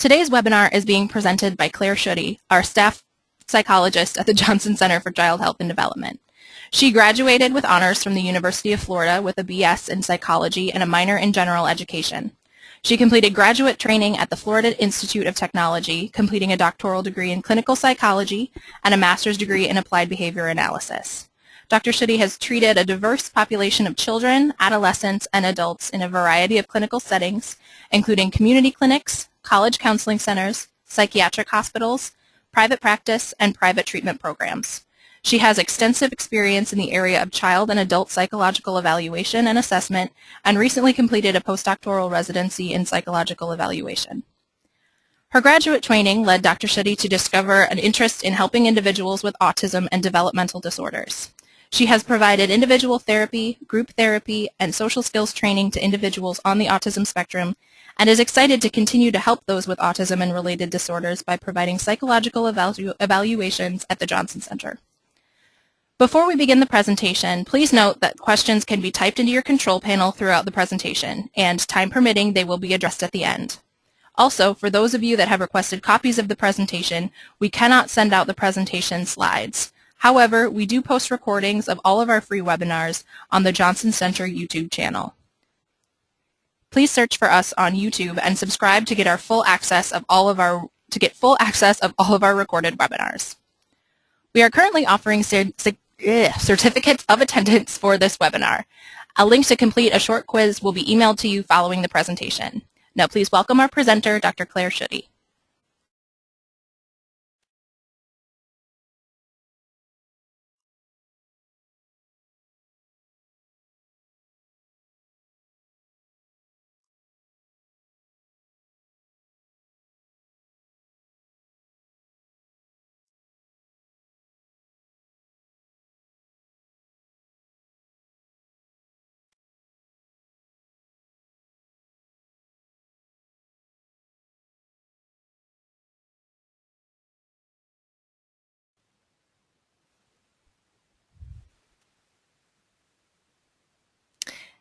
Today's webinar is being presented by Claire Schutte, our staff psychologist at the Johnson Center for Child Health and Development. She graduated with honors from the University of Florida with a BS in psychology and a minor in general education. She completed graduate training at the Florida Institute of Technology, completing a doctoral degree in clinical psychology and a master's degree in applied behavior analysis. Dr. Schutte has treated a diverse population of children, adolescents, and adults in a variety of clinical settings, including community clinics, college counseling centers, psychiatric hospitals, private practice, and private treatment programs. She has extensive experience in the area of child and adult psychological evaluation and assessment, and recently completed a postdoctoral residency in psychological evaluation. Her graduate training led Dr. Schutte to discover an interest in helping individuals with autism and developmental disorders. She has provided individual therapy, group therapy, and social skills training to individuals on the autism spectrum, and is excited to continue to help those with autism and related disorders by providing psychological evaluations at the Johnson Center. Before we begin the presentation, please note that questions can be typed into your control panel throughout the presentation, and time permitting, they will be addressed at the end. Also, for those of you that have requested copies of the presentation, we cannot send out the presentation slides. However, we do post recordings of all of our free webinars on the Johnson Center YouTube channel. Please search for us on YouTube and subscribe to get full access of all of our recorded webinars. We are currently offering certificates of attendance for this webinar. A link to complete a short quiz will be emailed to you following the presentation. Now please welcome our presenter, Dr. Claire Schutte.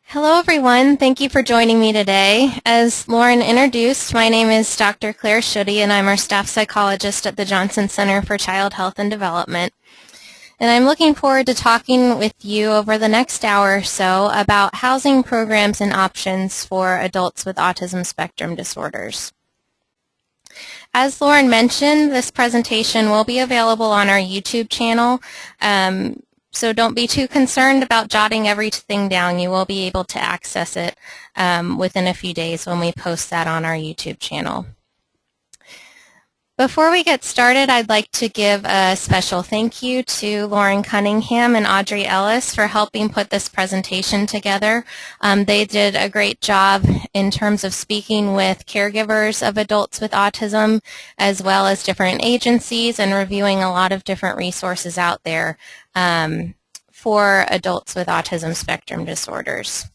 Hello everyone, thank you for joining me today. As Lauren introduced, my name is Dr. Claire Schutte and I'm our staff psychologist at the Johnson Center for Child Health and Development. And I'm looking forward to talking with you over the next hour or so about housing programs and options for adults with autism spectrum disorders. As Lauren mentioned, this presentation will be available on our YouTube channel. So don't be too concerned about jotting everything down. You will be able to access it within a few days when we post that on our YouTube channel. Before we get started, I'd like to give a special thank you to Lauren Cunningham and Audrey Ellis for helping put this presentation together. They did a great job in terms of speaking with caregivers of adults with autism, as well as different agencies, and reviewing a lot of different resources out there for adults with autism spectrum disorders.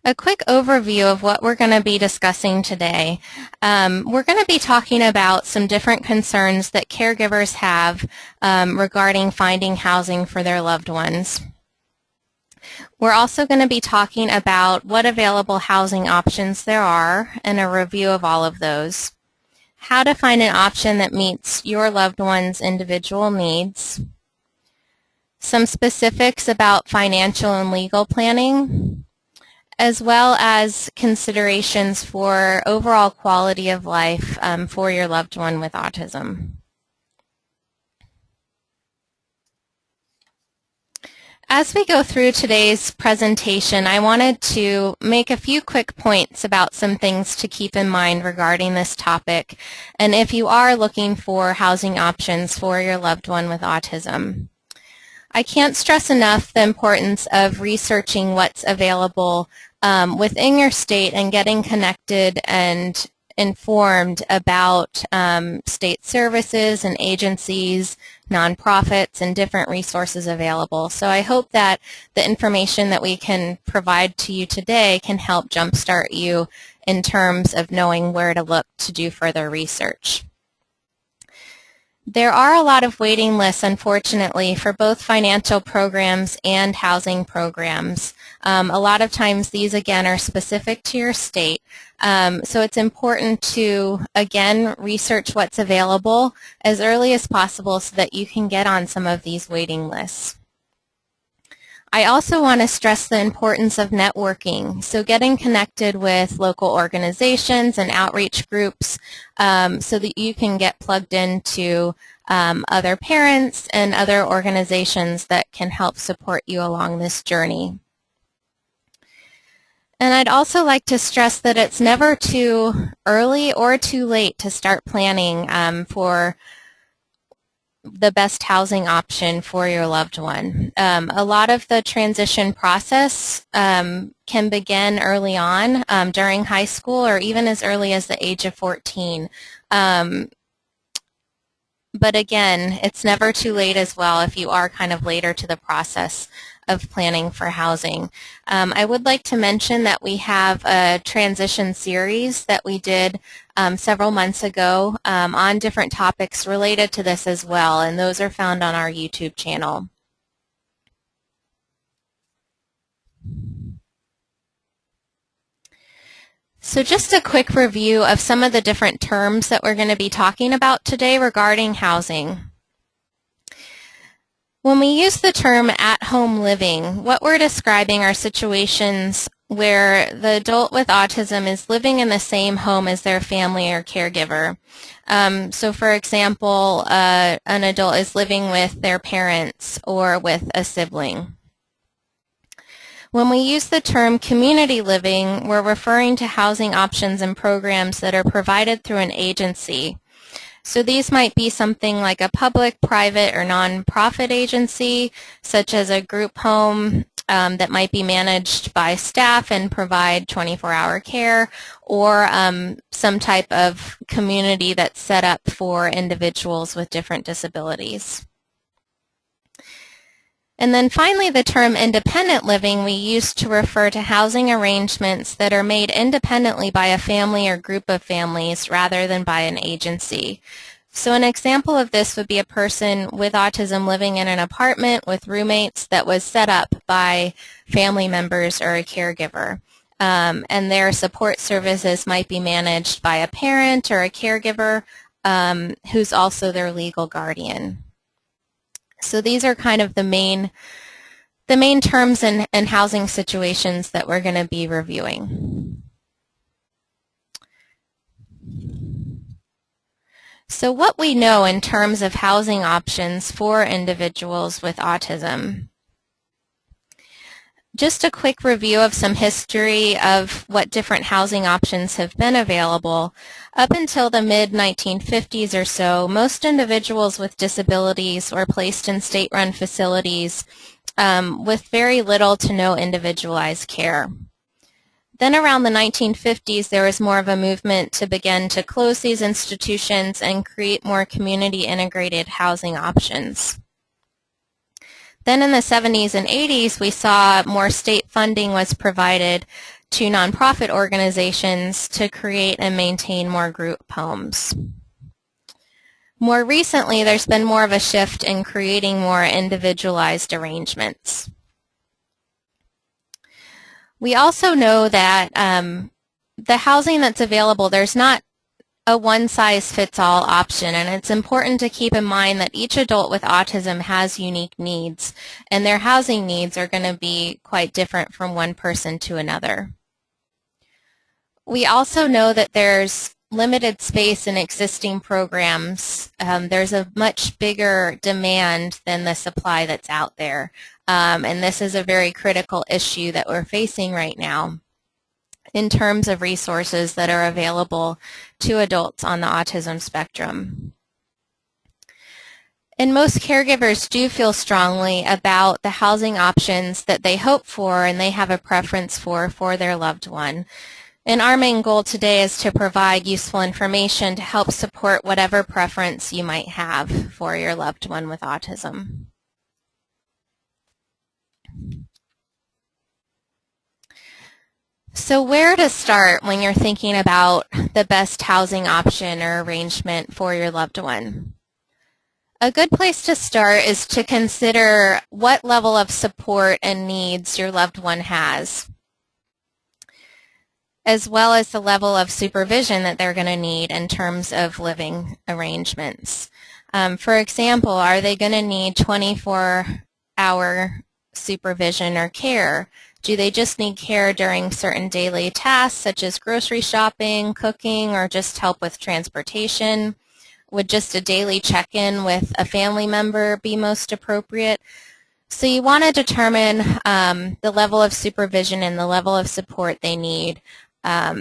A quick overview of what we're going to be discussing today. We're going to be talking about some different concerns that caregivers have regarding finding housing for their loved ones. We're also going to be talking about what available housing options there are and a review of all of those. How to find an option that meets your loved one's individual needs. Some specifics about financial and legal planning, as well as considerations for overall quality of life for your loved one with autism. As we go through today's presentation, I wanted to make a few quick points about some things to keep in mind regarding this topic, and if you are looking for housing options for your loved one with autism. I can't stress enough the importance of researching what's available within your state and getting connected and informed about state services and agencies, nonprofits, and different resources available. So I hope that the information that we can provide to you today can help jumpstart you in terms of knowing where to look to do further research. There are a lot of waiting lists, unfortunately, for both financial programs and housing programs. A lot of times these, again, are specific to your state. So it's important to, again, research what's available as early as possible so that you can get on some of these waiting lists. I also want to stress the importance of networking, so getting connected with local organizations and outreach groups so that you can get plugged into other parents and other organizations that can help support you along this journey. And I'd also like to stress that it's never too early or too late to start planning for the best housing option for your loved one. A lot of the transition process can begin early on during high school or even as early as the age of 14. But again, it's never too late as well if you are kind of later to the process of planning for housing. I would like to mention that we have a transition series that we did several months ago on different topics related to this as well, and those are found on our YouTube channel. So just a quick review of some of the different terms that we're going to be talking about today regarding housing. When we use the term at-home living, what we're describing are situations where the adult with autism is living in the same home as their family or caregiver. So for example, an adult is living with their parents or with a sibling. When we use the term community living, we're referring to housing options and programs that are provided through an agency. So these might be something like a public, private, or nonprofit agency, such as a group home that might be managed by staff and provide 24-hour care, or some type of community that's set up for individuals with different disabilities. And then finally, the term independent living we use to refer to housing arrangements that are made independently by a family or group of families rather than by an agency. So an example of this would be a person with autism living in an apartment with roommates that was set up by family members or a caregiver. And their support services might be managed by a parent or a caregiver who's also their legal guardian. So these are kind of the main terms and housing situations that we're going to be reviewing. So what we know in terms of housing options for individuals with autism. Just a quick review of some history of what different housing options have been available. Up until the mid-1950s or so, most individuals with disabilities were placed in state-run facilities with very little to no individualized care. Then around the 1950s, there was more of a movement to begin to close these institutions and create more community-integrated housing options. Then in the 70s and 80s, we saw more state funding was provided to nonprofit organizations to create and maintain more group homes. More recently, there's been more of a shift in creating more individualized arrangements. We also know that the housing that's available, there's not a one-size-fits-all option, and it's important to keep in mind that each adult with autism has unique needs, and their housing needs are going to be quite different from one person to another. We also know that there's limited space in existing programs. There's a much bigger demand than the supply that's out there, and this is a very critical issue that we're facing right now in terms of resources that are available to adults on the autism spectrum. And most caregivers do feel strongly about the housing options that they hope for and they have a preference for their loved one. And our main goal today is to provide useful information to help support whatever preference you might have for your loved one with autism. So where to start when you're thinking about the best housing option or arrangement for your loved one? A good place to start is to consider what level of support and needs your loved one has, as well as the level of supervision that they're going to need in terms of living arrangements. For example, are they going to need 24-hour supervision or care? Do they just need care during certain daily tasks such as grocery shopping, cooking, or just help with transportation? Would just a daily check-in with a family member be most appropriate? So you want to determine the level of supervision and the level of support they need. A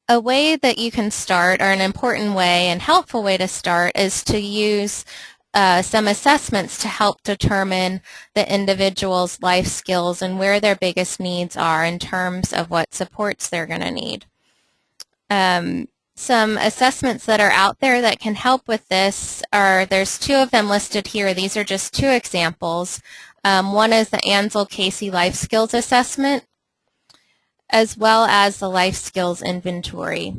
way that you can start, or an important way and helpful way to start, is to use some assessments to help determine the individual's life skills and where their biggest needs are in terms of what supports they're going to need. Some assessments that are out there that can help with this are, there's two of them listed here. These are just two examples. One is the Ansel-Casey Life Skills Assessment, as well as the Life Skills Inventory.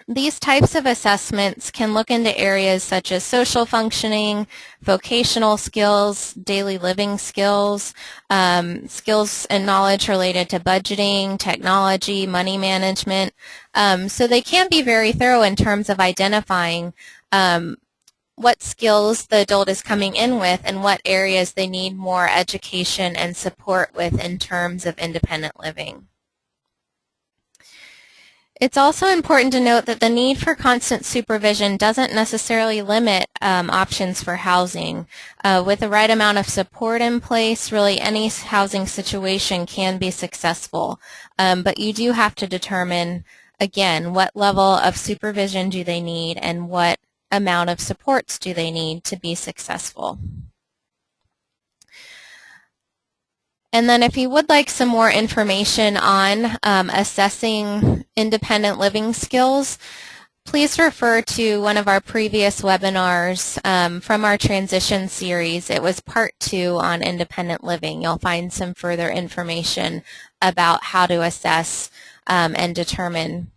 These types of assessments can look into areas such as social functioning, vocational skills, daily living skills, skills and knowledge related to budgeting, technology, money management. So they can be very thorough in terms of identifying what skills the adult is coming in with and what areas they need more education and support with in terms of independent living. It's also important to note that the need for constant supervision doesn't necessarily limit options for housing. With the right amount of support in place, really any housing situation can be successful. But you do have to determine, again, what level of supervision do they need and what amount of supports do they need to be successful. And then if you would like some more information on assessing independent living skills, please refer to one of our previous webinars from our transition series. It was part 2 on independent living. You'll find some further information about how to assess and determine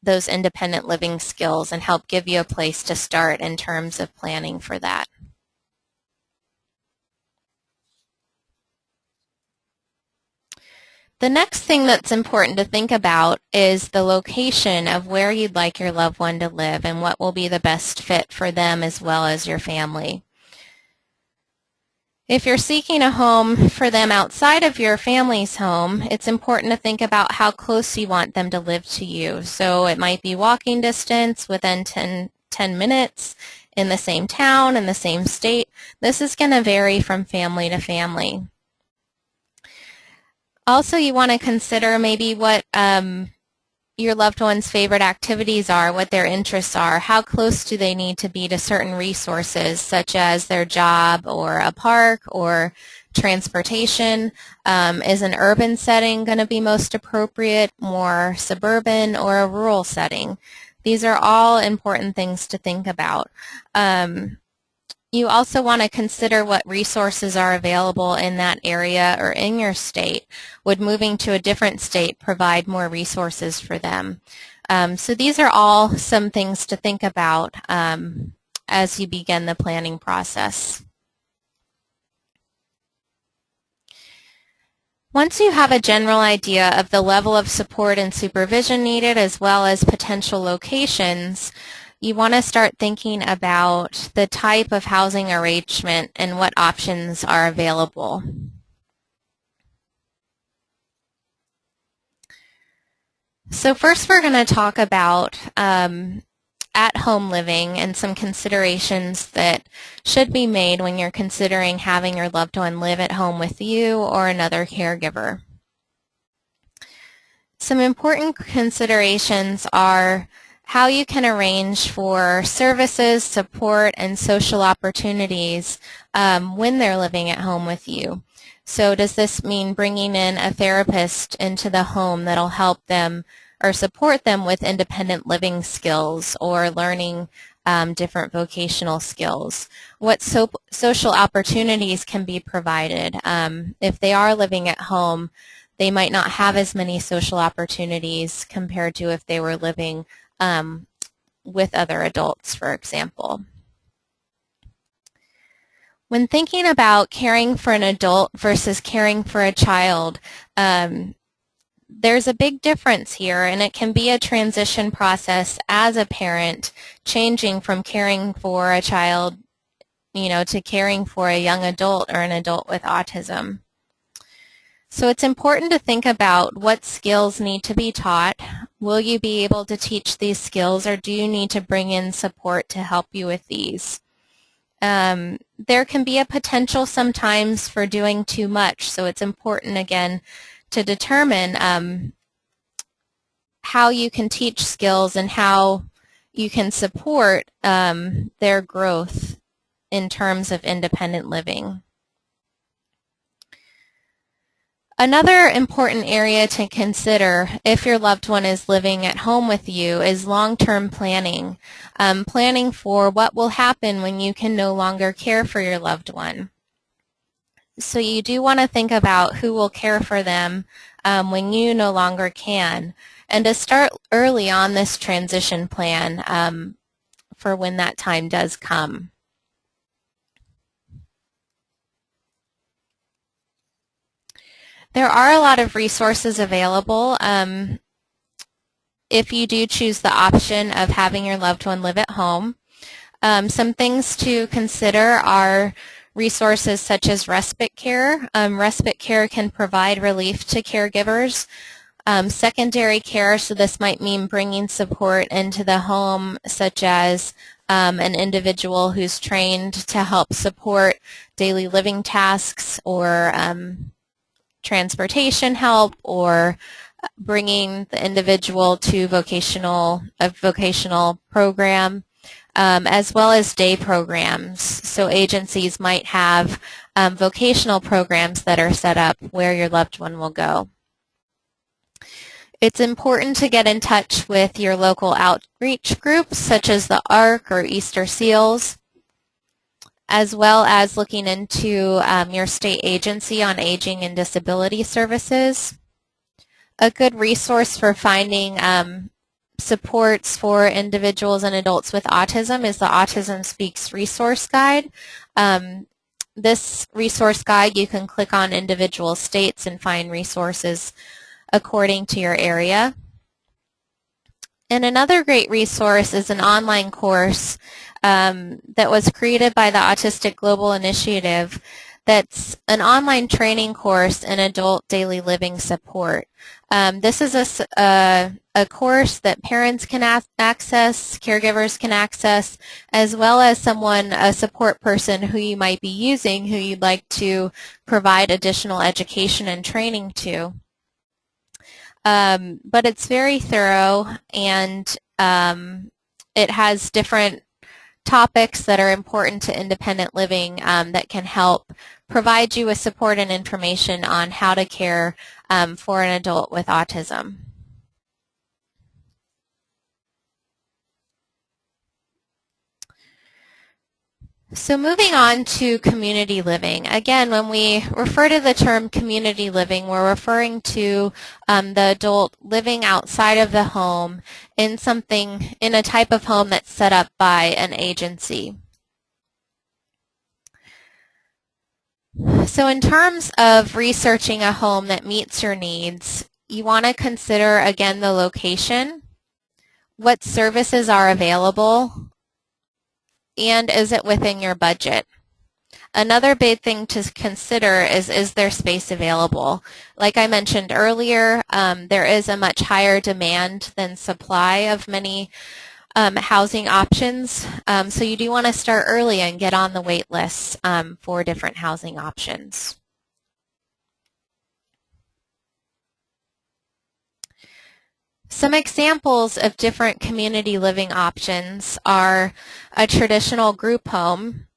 those independent living skills and help give you a place to start in terms of planning for that. The next thing that's important to think about is the location of where you'd like your loved one to live and what will be the best fit for them as well as your family. If you're seeking a home for them outside of your family's home, it's important to think about how close you want them to live to you. So it might be walking distance, within 10 minutes, in the same town, in the same state. This is going to vary from family to family. Also, you want to consider maybe what your loved one's favorite activities are, what their interests are, how close do they need to be to certain resources such as their job or a park or transportation. Is an urban setting going to be most appropriate, more suburban, or a rural setting? These are all important things to think about. You also want to consider what resources are available in that area or in your state. Would moving to a different state provide more resources for them? So these are all some things to think about as you begin the planning process. Once you have a general idea of the level of support and supervision needed as well as potential locations, you want to start thinking about the type of housing arrangement and what options are available. So first we're going to talk about at-home living and some considerations that should be made when you're considering having your loved one live at home with you or another caregiver. Some important considerations are how you can arrange for services, support, and social opportunities when they're living at home with you. So does this mean bringing in a therapist into the home that'll help them or support them with independent living skills or learning different vocational skills? What social opportunities can be provided? If they are living at home, they might not have as many social opportunities compared to if they were living with other adults, for example. When thinking about caring for an adult versus caring for a child, there's a big difference here, and it can be a transition process as a parent, changing from caring for a child, to caring for a young adult or an adult with autism. So it's important to think about what skills need to be taught. Will you be able to teach these skills, or do you need to bring in support to help you with these? There can be a potential sometimes for doing too much, so it's important, again, to determine how you can teach skills and how you can support their growth in terms of independent living. Another important area to consider if your loved one is living at home with you is long-term planning. Planning for what will happen when you can no longer care for your loved one. So you do want to think about who will care for them when you no longer can, and to start early on this transition plan for when that time does come. There are a lot of resources available if you do choose the option of having your loved one live at home. Some things to consider are resources such as respite care. Respite care can provide relief to caregivers. Secondary care, so this might mean bringing support into the home, such as an individual who's trained to help support daily living tasks, or transportation help, or bringing the individual to a vocational program, as well as day programs. So agencies might have vocational programs that are set up where your loved one will go. It's important to get in touch with your local outreach groups, such as the ARC or Easter Seals, as well as looking into your state agency on aging and disability services. A good resource for finding supports for individuals and adults with autism is the Autism Speaks resource guide. This resource guide, you can click on individual states and find resources according to your area. And another great resource is an online course that was created by the Autistic Global Initiative. That's an online training course in adult daily living support. This is a course that parents can access, caregivers can access, as well as a support person who you might be using, who you'd like to provide additional education and training to. But it's very thorough, and it has different topics that are important to independent living that can help provide you with support and information on how to care for an adult with autism. So moving on to community living. Again, when we refer to the term community living, we're referring to the adult living outside of the home in a type of home that's set up by an agency. So in terms of researching a home that meets your needs, you want to consider, again, the location, what services are available, and is it within your budget? Another big thing to consider is there space available? Like I mentioned earlier, there is a much higher demand than supply of many housing options, so you do want to start early and get on the wait list for different housing options. Some examples of different community living options are a traditional group home,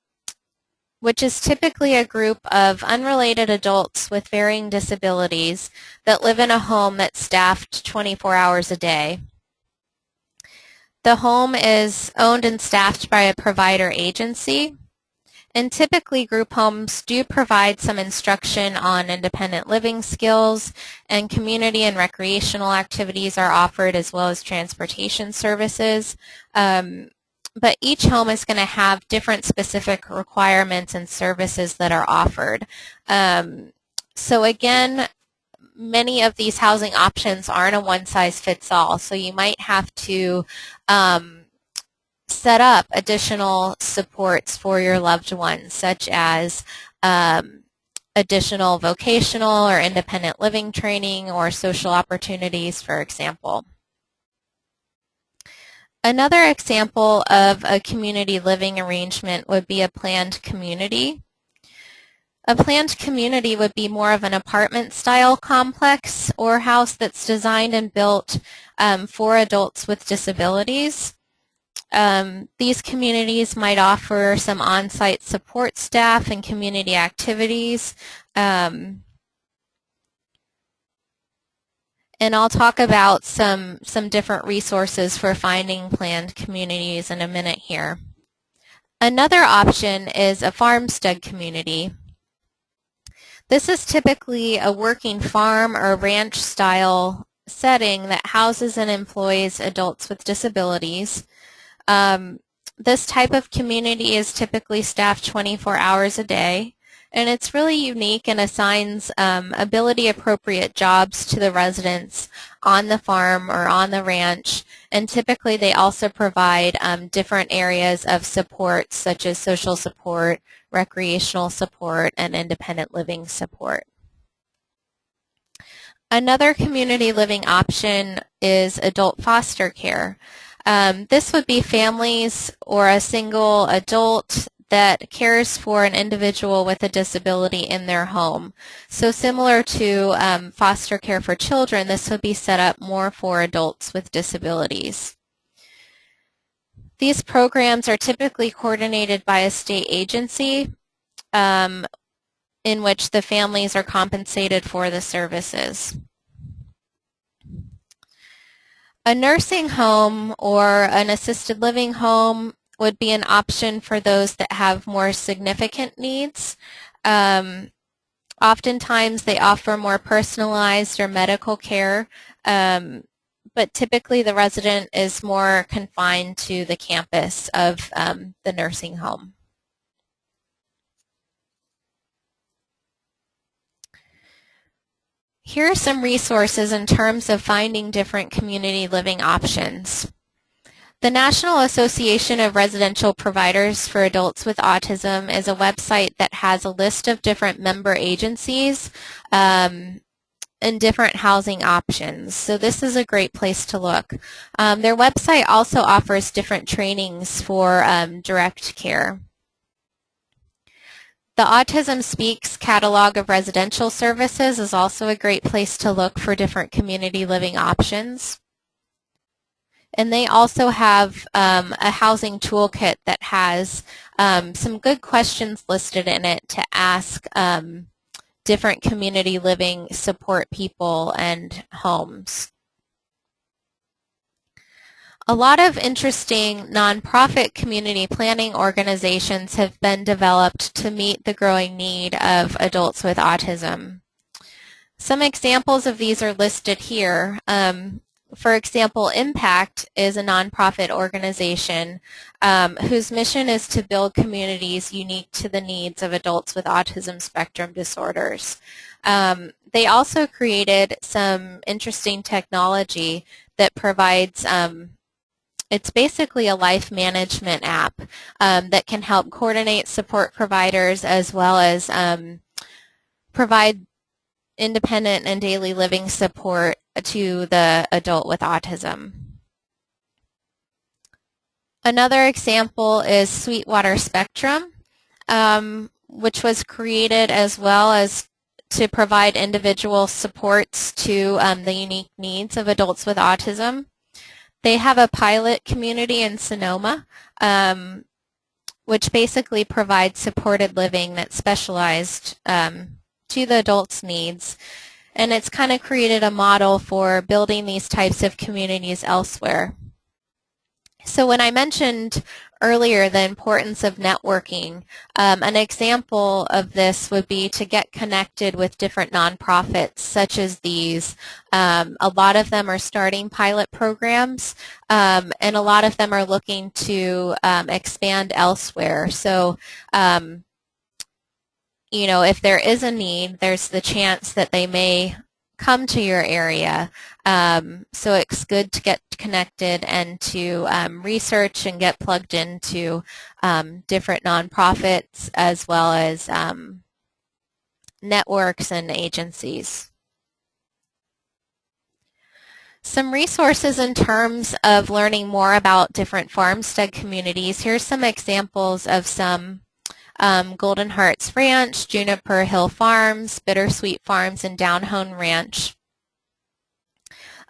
which is typically a group of unrelated adults with varying disabilities that live in a home that's staffed 24 hours a day. The home is owned and staffed by a provider agency, And typically group homes do provide some instruction on independent living skills, and community and recreational activities are offered as well as transportation services. But each home is going to have different specific requirements and services that are offered. So again, many of these housing options aren't a one-size-fits-all, so you might have to set up additional supports for your loved ones, such as additional vocational or independent living training or social opportunities, for example. Another example of a community living arrangement would be a planned community. A planned community would be more of an apartment-style complex or house that's designed and built for adults with disabilities. These communities might offer some on-site support staff and community activities. And I'll talk about some different resources for finding planned communities in a minute here. Another option is a farmstead community. This is typically a working farm or ranch style setting that houses and employs adults with disabilities. This type of community is typically staffed 24 hours a day, and it's really unique and assigns ability-appropriate jobs to the residents on the farm or on the ranch, and typically they also provide different areas of support such as social support, recreational support, and independent living support. Another community living option is adult foster care. This would be families or a single adult that cares for an individual with a disability in their home. So similar to foster care for children, this would be set up more for adults with disabilities. These programs are typically coordinated by a state agency in which the families are compensated for the services. A nursing home or an assisted living home would be an option for those that have more significant needs. Oftentimes they offer more personalized or medical care, but typically the resident is more confined to the campus of the nursing home. Here are some resources in terms of finding different community living options. The National Association of Residential Providers for Adults with Autism is a website that has a list of different member agencies and different housing options. So this is a great place to look. Their website also offers different trainings for direct care. The Autism Speaks catalog of residential services is also a great place to look for different community living options. And they also have a housing toolkit that has some good questions listed in it to ask different community living support people and homes. A lot of interesting nonprofit community planning organizations have been developed to meet the growing need of adults with autism. Some examples of these are listed here. For example, Impact is a nonprofit organization whose mission is to build communities unique to the needs of adults with autism spectrum disorders. They also created some interesting technology that provides it's basically a life management app that can help coordinate support providers as well as provide independent and daily living support to the adult with autism. Another example is Sweetwater Spectrum, which was created as well as to provide individual supports to the unique needs of adults with autism. They have a pilot community in Sonoma, which basically provides supported living that's specialized to the adults' needs. And it's kind of created a model for building these types of communities elsewhere. So when I mentioned earlier the importance of networking. An example of this would be to get connected with different nonprofits such as these. A lot of them are starting pilot programs, and a lot of them are looking to expand elsewhere. So if there is a need, there's the chance that they may come to your area. So it's good to get connected and to research and get plugged into different nonprofits as well as networks and agencies. Some resources in terms of learning more about different farmstead communities. Here's some examples of some Golden Hearts Ranch, Juniper Hill Farms, Bittersweet Farms, and Downhome Ranch.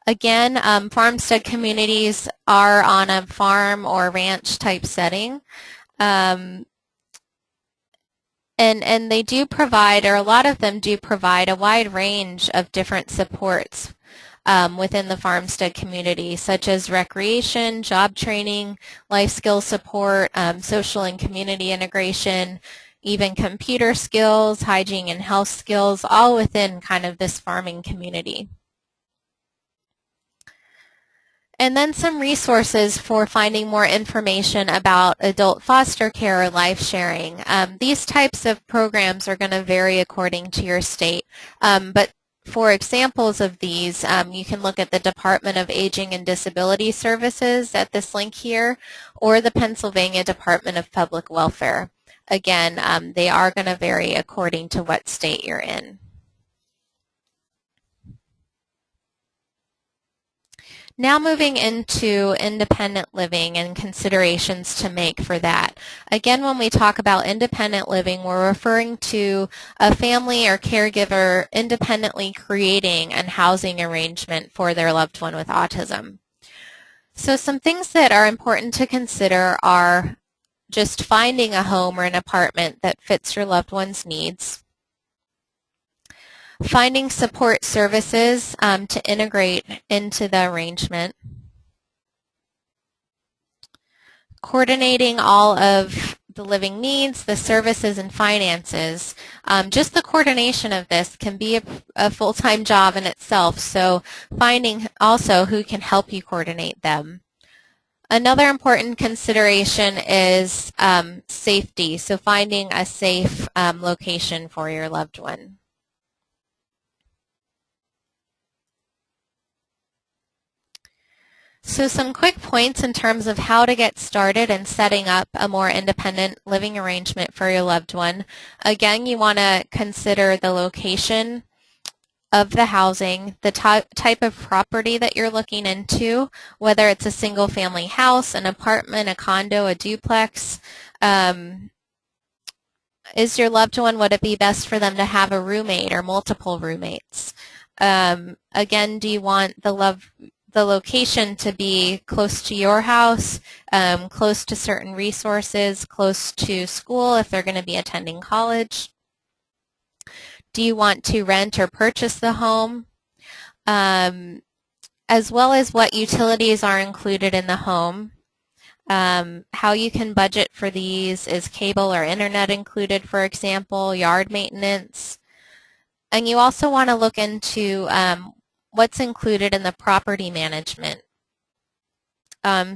Again, farmstead communities are on a farm or ranch type setting. And they do provide, or a lot of them do provide, a wide range of different supports within the farmstead community, such as recreation, job training, life skill support, social and community integration, even computer skills, hygiene and health skills, all within kind of this farming community. And then some resources for finding more information about adult foster care or life sharing. These types of programs are going to vary according to your state, but for examples of these, you can look at the Department of Aging and Disability Services at this link here, or the Pennsylvania Department of Public Welfare. Again, they are going to vary according to what state you're in. Now moving into independent living and considerations to make for that. Again, when we talk about independent living, we're referring to a family or caregiver independently creating an housing arrangement for their loved one with autism. So some things that are important to consider are just finding a home or an apartment that fits your loved one's needs, finding support services to integrate into the arrangement, coordinating all of the living needs, the services, and finances. Just the coordination of this can be a full-time job in itself, so finding also who can help you coordinate them. Another important consideration is safety, so finding a safe location for your loved one. So some quick points in terms of how to get started and setting up a more independent living arrangement for your loved one. Again, you want to consider the location of the housing, the type of property that you're looking into, whether it's a single family house, an apartment, a condo, a duplex. Is your loved one, would it be best for them to have a roommate or multiple roommates? Again, do you want the location to be close to your house, close to certain resources, close to school if they're going to be attending college? Do you want to rent or purchase the home? As well as what utilities are included in the home. How you can budget for these, is cable or internet included, for example, yard maintenance. And you also want to look into what's included in the property management.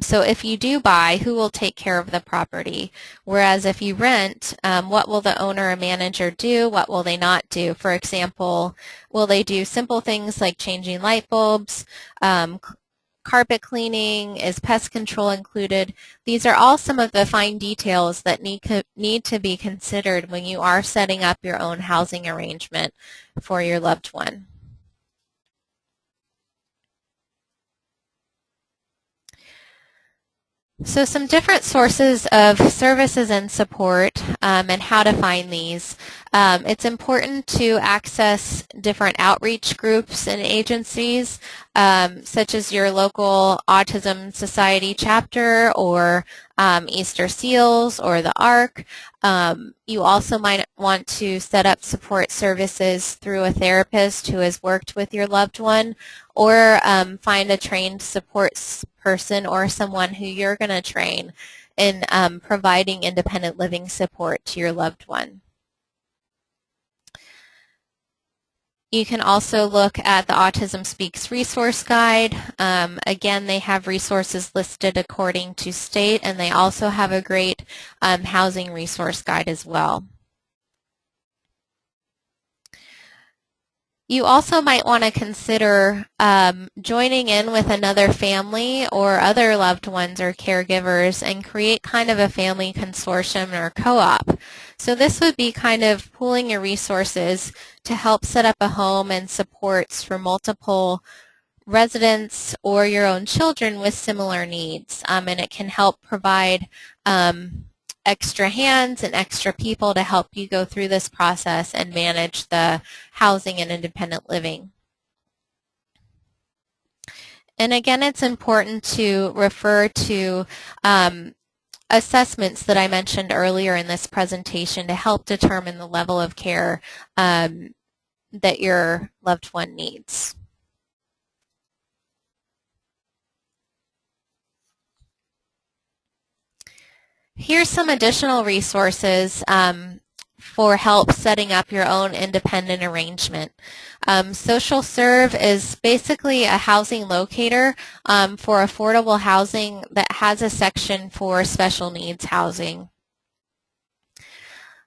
So if you do buy, who will take care of the property? Whereas if you rent, what will the owner or manager do? What will they not do? For example, will they do simple things like changing light bulbs, carpet cleaning? Is pest control included? These are all some of the fine details that need to be considered when you are setting up your own housing arrangement for your loved one. So some different sources of services and support and how to find these. It's important to access different outreach groups and agencies such as your local Autism Society chapter or Easter Seals or the ARC. You also might want to set up support services through a therapist who has worked with your loved one, or find a trained support person or someone who you're going to train in providing independent living support to your loved one. You can also look at the Autism Speaks resource guide. Again, they have resources listed according to state, and they also have a great housing resource guide as well. You also might want to consider joining in with another family or other loved ones or caregivers and create kind of a family consortium or co-op. So this would be kind of pooling your resources to help set up a home and supports for multiple residents or your own children with similar needs. And it can help provide extra hands and extra people to help you go through this process and manage the housing and independent living. And again, it's important to refer to assessments that I mentioned earlier in this presentation to help determine the level of care that your loved one needs. Here's some additional resources for help setting up your own independent arrangement. Social Serve is basically a housing locator for affordable housing that has a section for special needs housing.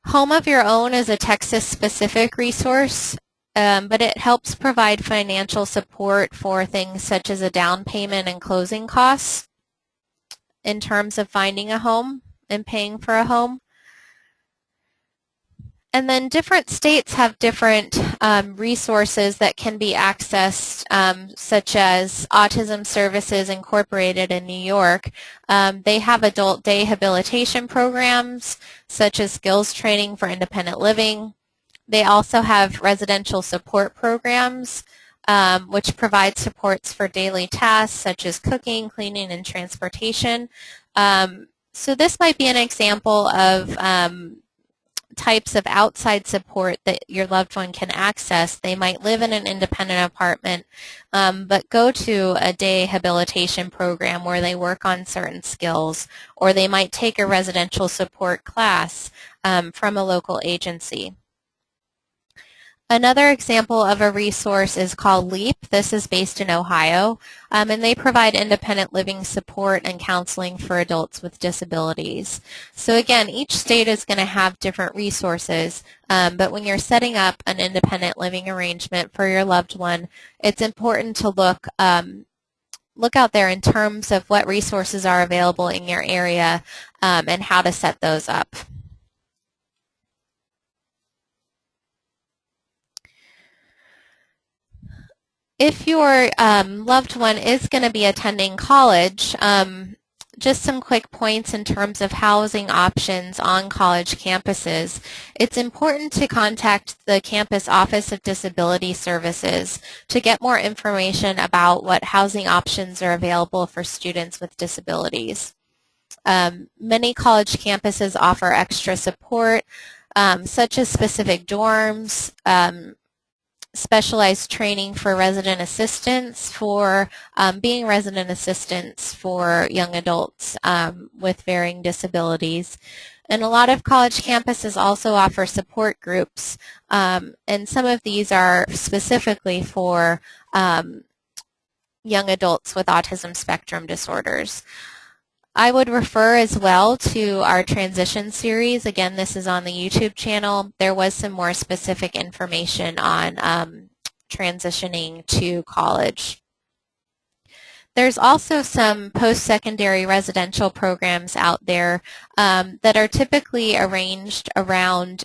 Home of Your Own is a Texas-specific resource, but it helps provide financial support for things such as a down payment and closing costs in terms of finding a home and paying for a home. And then different states have different resources that can be accessed, such as Autism Services Incorporated in New York. They have adult day habilitation programs, such as skills training for independent living. They also have residential support programs, which provide supports for daily tasks, such as cooking, cleaning, and transportation. So this might be an example of types of outside support that your loved one can access. They might live in an independent apartment, but go to a day habilitation program where they work on certain skills, or they might take a residential support class from a local agency. Another example of a resource is called LEAP. This is based in Ohio, and they provide independent living support and counseling for adults with disabilities. So again, each state is going to have different resources, but when you're setting up an independent living arrangement for your loved one, it's important to look out there in terms of what resources are available in your area and how to set those up. If your loved one is going to be attending college, just some quick points in terms of housing options on college campuses. It's important to contact the campus Office of Disability Services to get more information about what housing options are available for students with disabilities. Many college campuses offer extra support, such as specific dorms, specialized training for resident assistants for being resident assistants for young adults with varying disabilities. And a lot of college campuses also offer support groups, and some of these are specifically for young adults with autism spectrum disorders. I would refer as well to our transition series. Again, this is on the YouTube channel. There was some more specific information on transitioning to college. There's also some post-secondary residential programs out there that are typically arranged around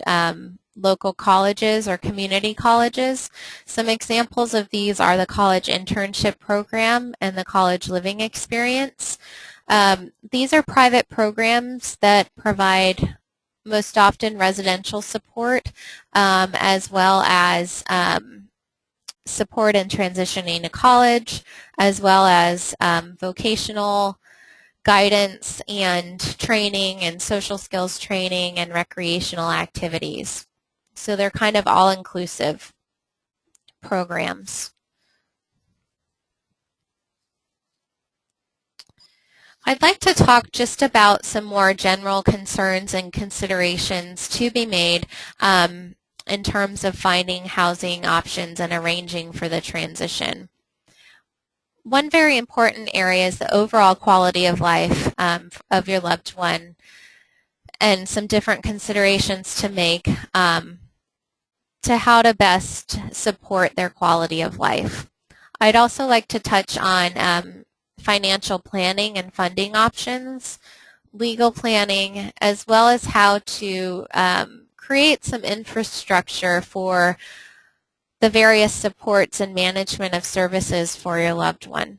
local colleges or community colleges. Some examples of these are the College Internship Program and the College Living Experience. These are private programs that provide most often residential support as well as support in transitioning to college, as well as vocational guidance and training and social skills training and recreational activities. So they're kind of all-inclusive programs. I'd like to talk just about some more general concerns and considerations to be made in terms of finding housing options and arranging for the transition. One very important area is the overall quality of life of your loved one, and some different considerations to make to how to best support their quality of life. I'd also like to touch on financial planning and funding options, legal planning, as well as how to create some infrastructure for the various supports and management of services for your loved one.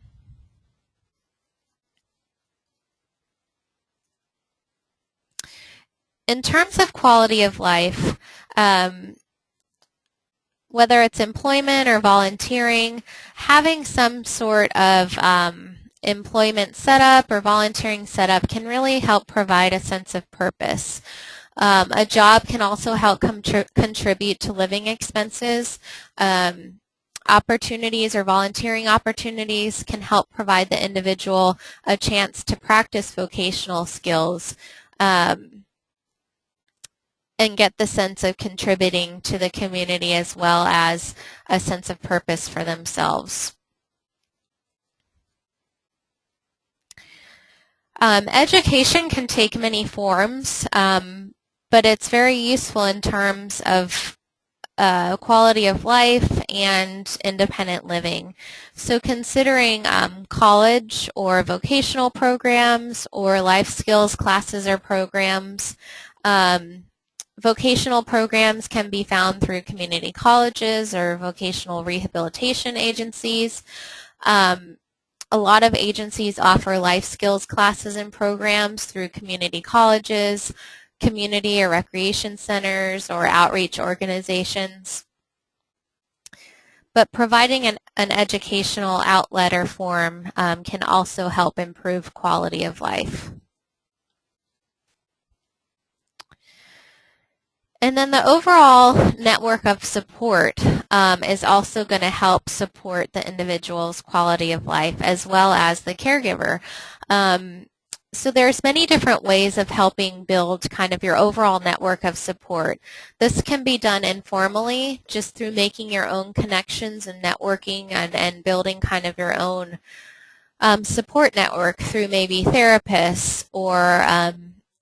In terms of quality of life, whether it's employment or volunteering, having some sort of employment setup or volunteering setup can really help provide a sense of purpose. A job can also help contribute to living expenses. Opportunities or volunteering opportunities can help provide the individual a chance to practice vocational skills and get the sense of contributing to the community as well as a sense of purpose for themselves. Education can take many forms, but it's very useful in terms of quality of life and independent living. So considering college or vocational programs or life skills classes or programs, vocational programs can be found through community colleges or vocational rehabilitation agencies. A lot of agencies offer life skills classes and programs through community colleges, community or recreation centers, or outreach organizations. But providing an educational outlet or form can also help improve quality of life. And then the overall network of support is also going to help support the individual's quality of life as well as the caregiver. So there's many different ways of helping build kind of your overall network of support. This can be done informally, just through making your own connections and networking and building kind of your own support network through maybe therapists or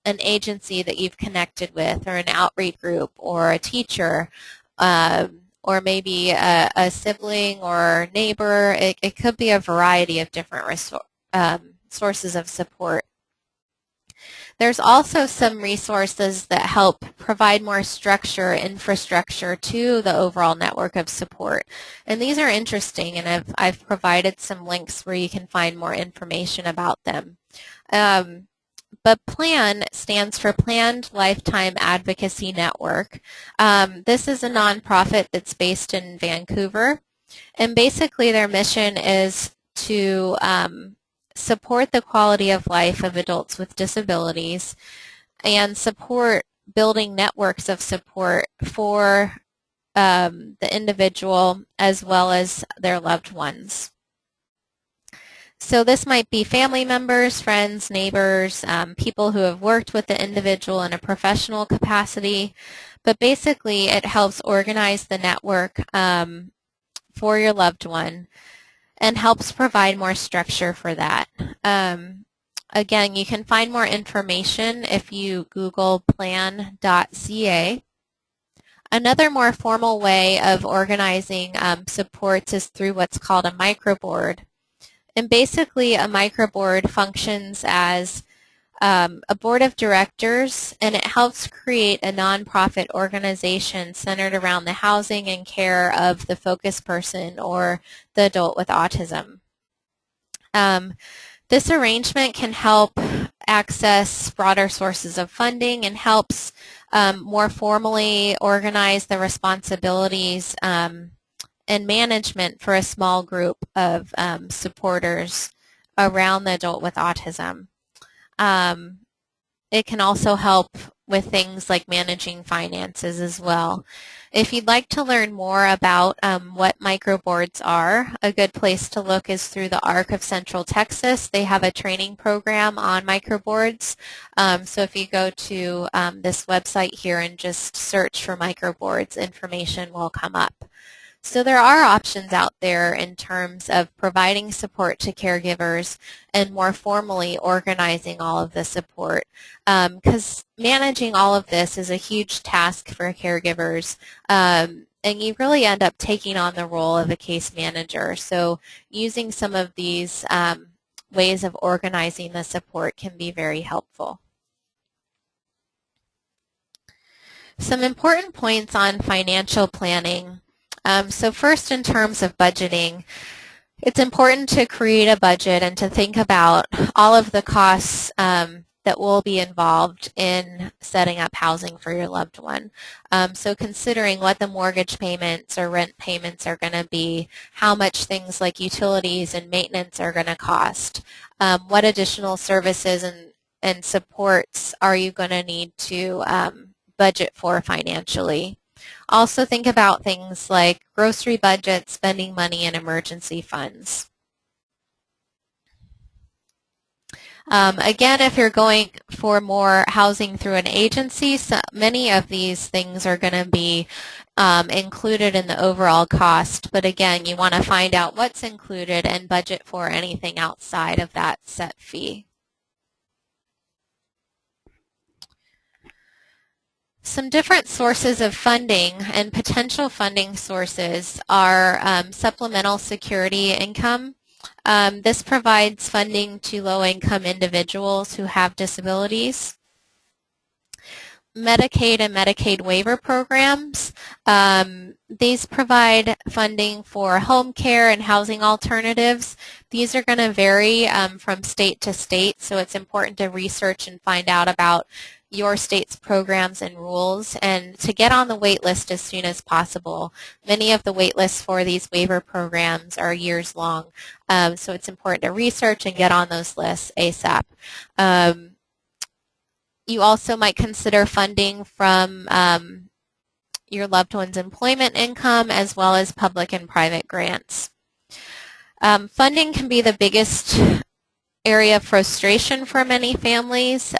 an agency that you've connected with, or an outreach group, or a teacher, or maybe a sibling or neighbor. It could be a variety of different sources of support. There's also some resources that help provide more structure, infrastructure to the overall network of support. And these are interesting, and I've provided some links where you can find more information about them. But PLAN stands for Planned Lifetime Advocacy Network. This is a nonprofit that's based in Vancouver, and basically their mission is to support the quality of life of adults with disabilities and support building networks of support for the individual as well as their loved ones. So this might be family members, friends, neighbors, people who have worked with the individual in a professional capacity, but basically it helps organize the network for your loved one and helps provide more structure for that. Again, you can find more information if you Google plan.ca. Another more formal way of organizing supports is through what's called a microboard. And basically a microboard functions as a board of directors, and it helps create a nonprofit organization centered around the housing and care of the focus person or the adult with autism. This arrangement can help access broader sources of funding and helps more formally organize the responsibilities and management for a small group of supporters around the adult with autism. It can also help with things like managing finances as well. If you'd like to learn more about what microboards are, a good place to look is through the ARC of Central Texas. They have a training program on microboards. So if you go to this website here and just search for microboards, information will come up. So there are options out there in terms of providing support to caregivers and more formally organizing all of the support, because managing all of this is a huge task for caregivers, and you really end up taking on the role of a case manager. So using some of these ways of organizing the support can be very helpful. Some important points on financial planning. So first, in terms of budgeting, it's important to create a budget and to think about all of the costs that will be involved in setting up housing for your loved one. So considering what the mortgage payments or rent payments are going to be, how much things like utilities and maintenance are going to cost, what additional services and supports are you going to need to budget for financially. Also think about things like grocery budget, spending money, and emergency funds. Again, if you're going for more housing through an agency, so many of these things are going to be included in the overall cost. But again, you want to find out what's included and budget for anything outside of that set fee. Some different sources of funding and potential funding sources are supplemental security income. This provides funding to low-income individuals who have disabilities. Medicaid and Medicaid waiver programs. These provide funding for home care and housing alternatives. These are going to vary from state to state, so it's important to research and find out about your state's programs and rules, and to get on the wait list as soon as possible. Many of the wait lists for these waiver programs are years long, so it's important to research and get on those lists ASAP. You also might consider funding from your loved one's employment income as well as public and private grants. Funding can be the biggest area of frustration for many families.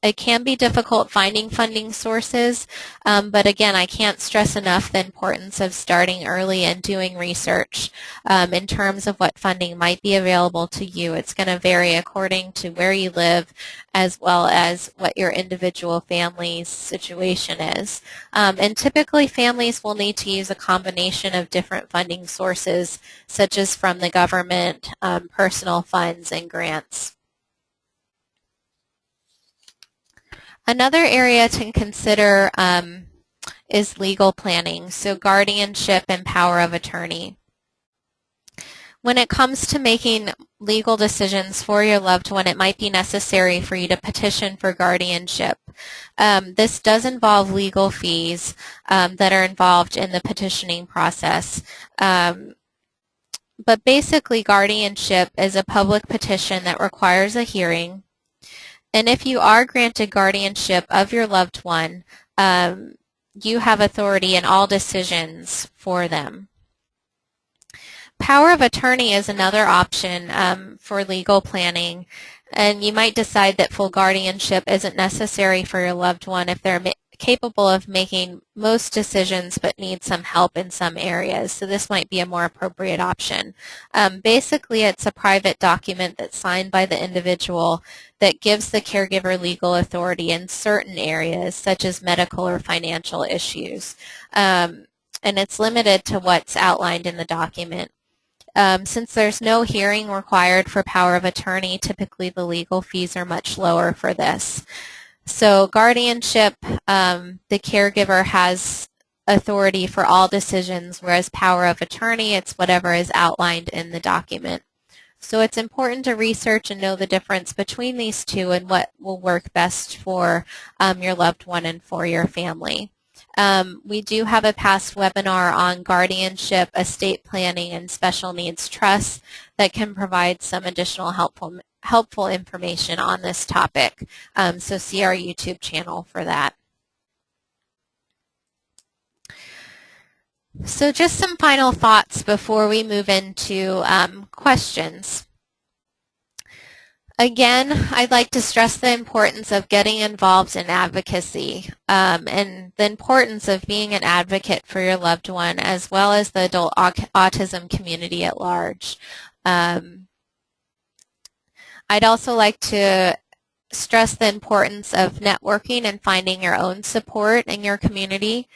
It can be difficult finding funding sources, but again, I can't stress enough the importance of starting early and doing research in terms of what funding might be available to you. It's going to vary according to where you live as well as what your individual family's situation is. And typically families will need to use a combination of different funding sources, such as from the government, personal funds, and grants. Another area to consider is legal planning, so guardianship and power of attorney. When it comes to making legal decisions for your loved one, it might be necessary for you to petition for guardianship. This does involve legal fees that are involved in the petitioning process. But basically, guardianship is a public petition that requires a hearing. And if you are granted guardianship of your loved one, you have authority in all decisions for them. Power of attorney is another option for legal planning, and you might decide that full guardianship isn't necessary for your loved one if they're capable of making most decisions but need some help in some areas. So this might be a more appropriate option. Basically, it's a private document that's signed by the individual that gives the caregiver legal authority in certain areas, such as medical or financial issues. And it's limited to what's outlined in the document. Since there's no hearing required for power of attorney, typically the legal fees are much lower for this. So guardianship, the caregiver has authority for all decisions, whereas power of attorney, it's whatever is outlined in the document. So it's important to research and know the difference between these two and what will work best for your loved one and for your family. We do have a past webinar on guardianship, estate planning, and special needs trusts that can provide some additional helpful helpful information on this topic. So see our YouTube channel for that. So just some final thoughts before we move into questions. Again, I'd like to stress the importance of getting involved in advocacy and the importance of being an advocate for your loved one as well as the adult autism community at large. I'd also like to stress the importance of networking and finding your own support in your community.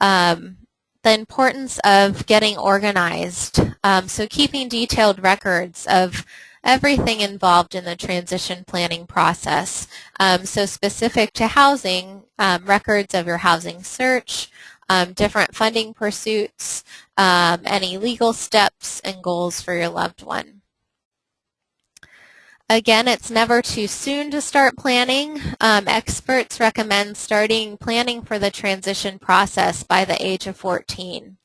The importance of getting organized, so keeping detailed records of everything involved in the transition planning process. So specific to housing, records of your housing search, different funding pursuits, any legal steps and goals for your loved one. Again, it's never too soon to start planning. Experts recommend starting planning for the transition process by the age of 14.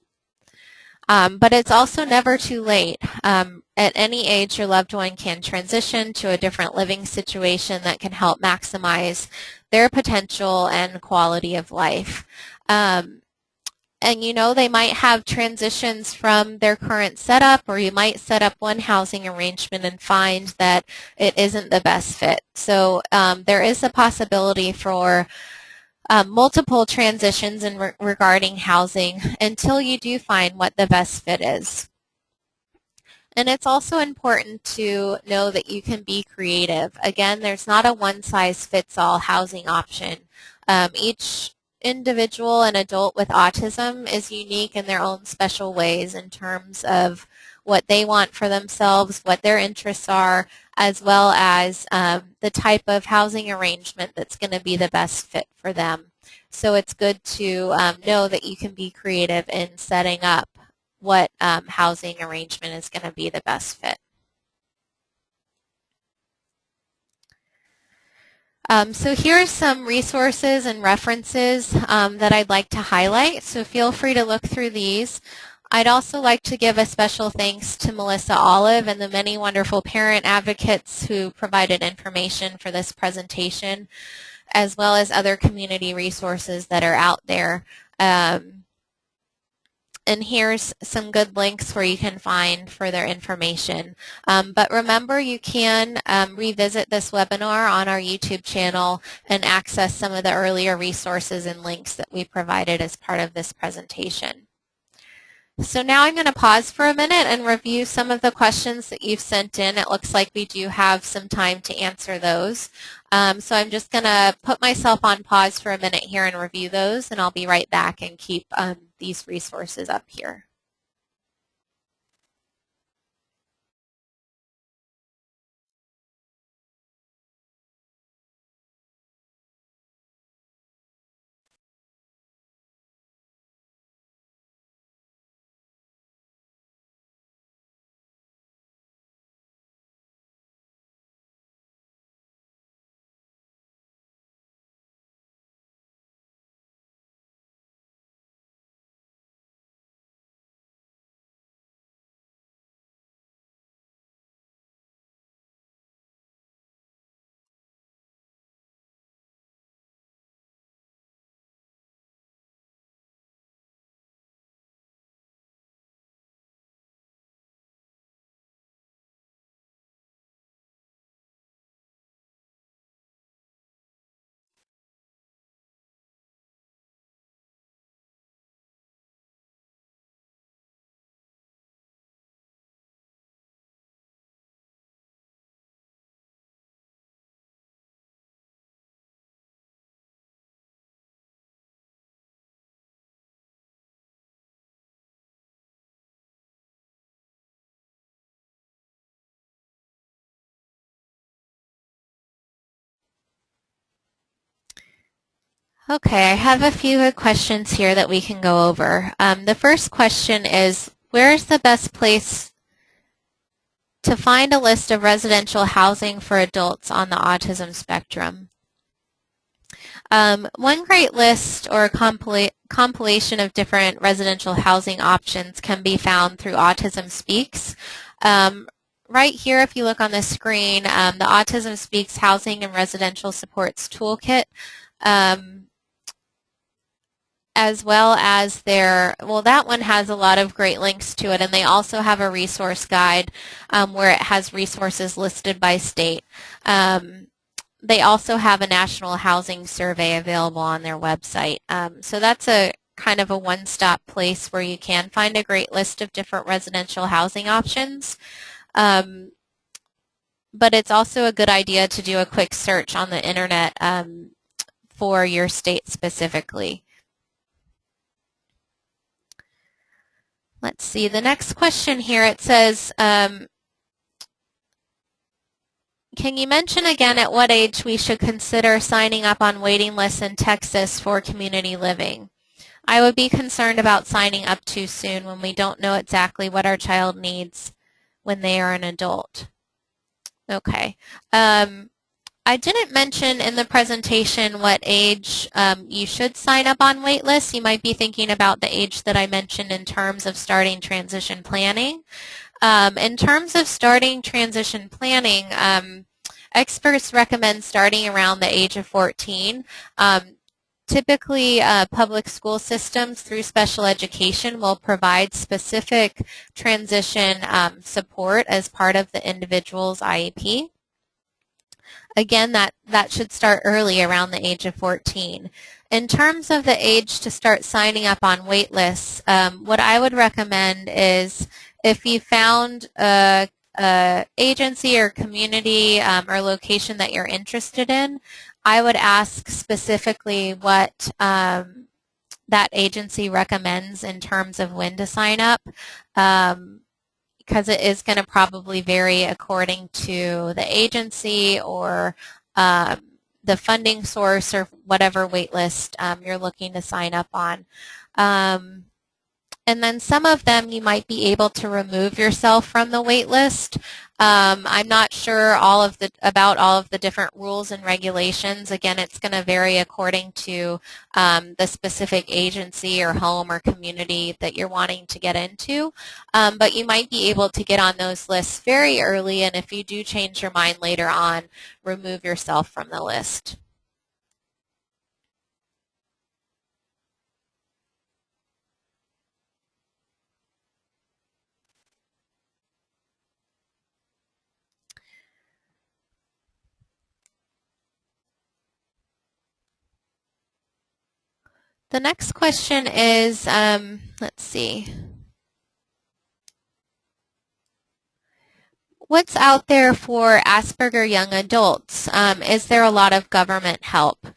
But it's also never too late. At any age, your loved one can transition to a different living situation that can help maximize their potential and quality of life. And you know, they might have transitions from their current setup, or you might set up one housing arrangement and find that it isn't the best fit. So there is a possibility for multiple transitions regarding housing until you do find what the best fit is. And it's also important to know that you can be creative. Again, there's not a one-size-fits-all housing option. Each individual and adult with autism is unique in their own special ways in terms of what they want for themselves, what their interests are, as well as the type of housing arrangement that's going to be the best fit for them. So it's good to know that you can be creative in setting up what housing arrangement is going to be the best fit. So here are some resources and references that I'd like to highlight, so feel free to look through these. I'd also like to give a special thanks to Melissa Olive and the many wonderful parent advocates who provided information for this presentation, as well as other community resources that are out there. And here's some good links where you can find further information. But remember, you can revisit this webinar on our YouTube channel and access some of the earlier resources and links that we provided as part of this presentation. So now I'm going to pause for a minute and review some of the questions that you've sent in. It looks like we do have some time to answer those. So I'm just going to put myself on pause for a minute here and review those, and I'll be right back and keep these resources up here. Okay, I have a few questions here that we can go over. The first question is, where is the best place to find a list of residential housing for adults on the autism spectrum? One great list or compilation of different residential housing options can be found through Autism Speaks. right here, if you look on the screen, the Autism Speaks Housing and Residential Supports Toolkit, as well as that one has a lot of great links to it, and they also have a resource guide where it has resources listed by state. They also have a national housing survey available on their website. So that's a kind of a one-stop place where you can find a great list of different residential housing options. But it's also a good idea to do a quick search on the internet for your state specifically. Let's see, the next question here, it says, can you mention again at what age we should consider signing up on waiting lists in Texas for community living? I would be concerned about signing up too soon when we don't know exactly what our child needs when they are an adult. Okay. I didn't mention in the presentation what age you should sign up on wait lists. You might be thinking about the age that I mentioned in terms of starting transition planning. In terms of starting transition planning, experts recommend starting around the age of 14. Typically, public school systems through special education will provide specific transition support as part of the individual's IEP. Again, that should start early, around the age of 14. In terms of the age to start signing up on wait lists, what I would recommend is if you found a agency or community or location that you're interested in, I would ask specifically what that agency recommends in terms of when to sign up. Because it is going to probably vary according to the agency or the funding source or whatever waitlist you're looking to sign up on. And then some of them you might be able to remove yourself from the wait list. I'm not sure about all of the different rules and regulations. Again, it's going to vary according to the specific agency or home or community that you're wanting to get into. But you might be able to get on those lists very early, and if you do change your mind later on, remove yourself from the list. The next question is, let's see. What's out there for Asperger young adults? Is there a lot of government help?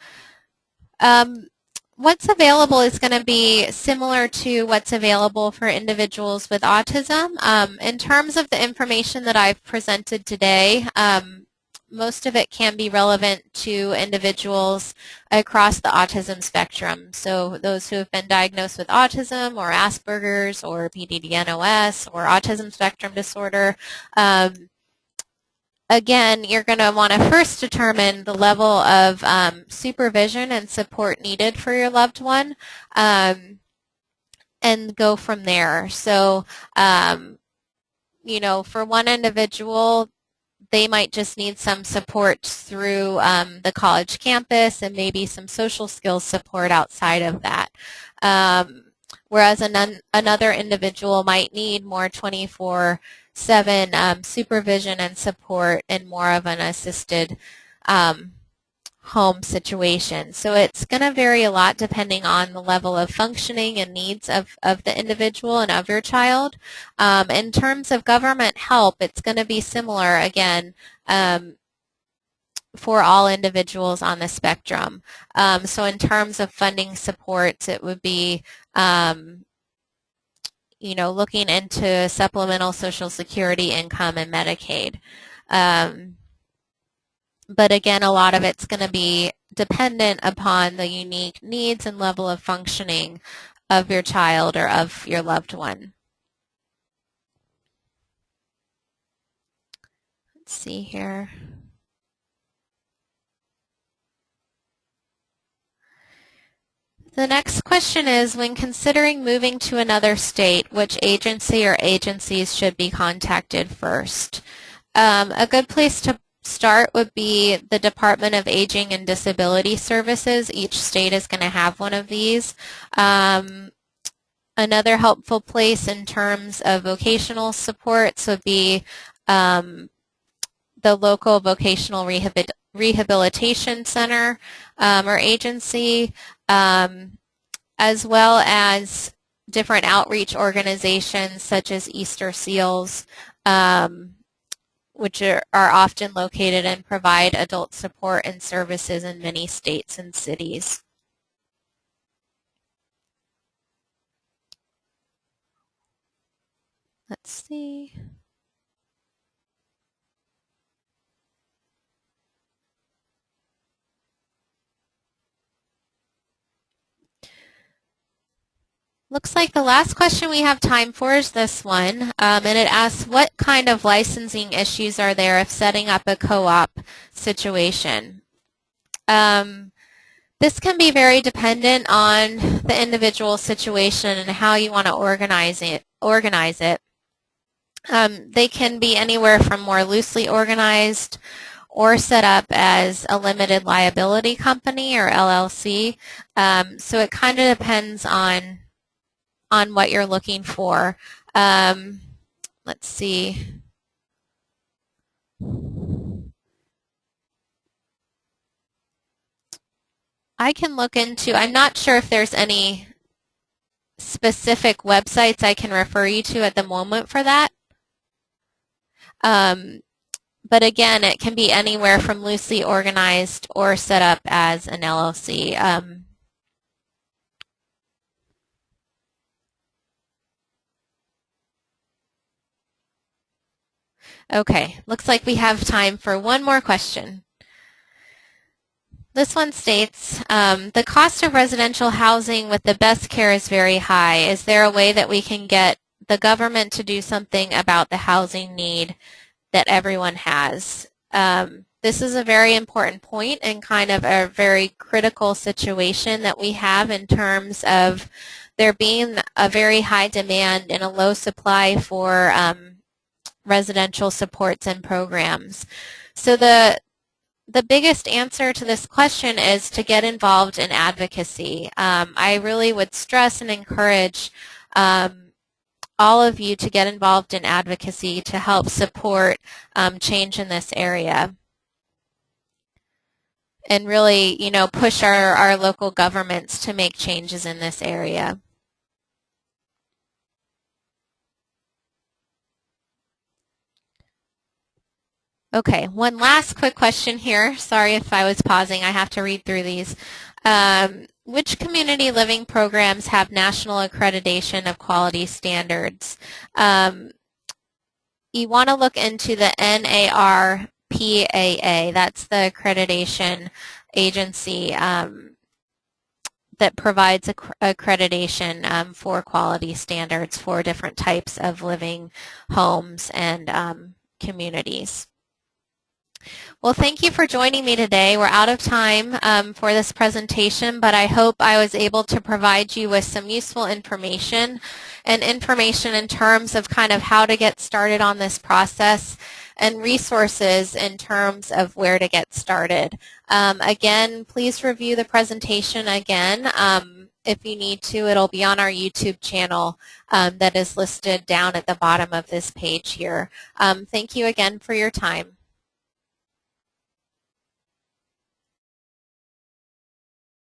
What's available is going to be similar to what's available for individuals with autism. In terms of the information that I've presented today, most of it can be relevant to individuals across the autism spectrum. So those who have been diagnosed with autism or Asperger's or PDD-NOS or autism spectrum disorder. Again, you're going to want to first determine the level of supervision and support needed for your loved one and go from there. So, for one individual, they might just need some support through the college campus and maybe some social skills support outside of that. Whereas another individual might need more 24/7 supervision and support in more of an assisted home situation. So it's going to vary a lot depending on the level of functioning and needs of the individual and of your child. In terms of government help, it's going to be similar, again, for all individuals on the spectrum. So in terms of funding supports, it would be looking into supplemental Social Security income and Medicaid. But again, a lot of it's going to be dependent upon the unique needs and level of functioning of your child or of your loved one. Let's see here. The next question is, when considering moving to another state, which agency or agencies should be contacted first? A good place to start would be the Department of Aging and Disability Services. Each state is going to have one of these. Another helpful place in terms of vocational supports would be the local vocational rehabilitation center or agency, as well as different outreach organizations such as Easter Seals, which are often located and provide adult support and services in many states and cities. Let's see. Looks like the last question we have time for is this one, and it asks, what kind of licensing issues are there if setting up a co-op situation? This can be very dependent on the individual situation and how you want to organize it. They can be anywhere from more loosely organized or set up as a limited liability company or LLC. So it kind of depends on what you're looking for. Let's see. I can look into, I'm not sure if there's any specific websites I can refer you to at the moment for that. But again, it can be anywhere from loosely organized or set up as an LLC. Okay, looks like we have time for one more question. This one states, the cost of residential housing with the best care is very high. Is there a way that we can get the government to do something about the housing need that everyone has? This is a very important point and kind of a very critical situation that we have in terms of there being a very high demand and a low supply for residential supports and programs. So the biggest answer to this question is to get involved in advocacy. I really would stress and encourage all of you to get involved in advocacy to help support change in this area and really, push our local governments to make changes in this area. Okay, one last quick question here. Sorry if I was pausing. I have to read through these. Which community living programs have national accreditation of quality standards? You want to look into the NARPAA. That's the accreditation agency that provides accreditation for quality standards for different types of living homes and communities. Well, thank you for joining me today. We're out of time for this presentation, but I hope I was able to provide you with some useful information and information in terms of kind of how to get started on this process and resources in terms of where to get started. Again, please review the presentation again. If you need to, it'll be on our YouTube channel that is listed down at the bottom of this page here. Thank you again for your time.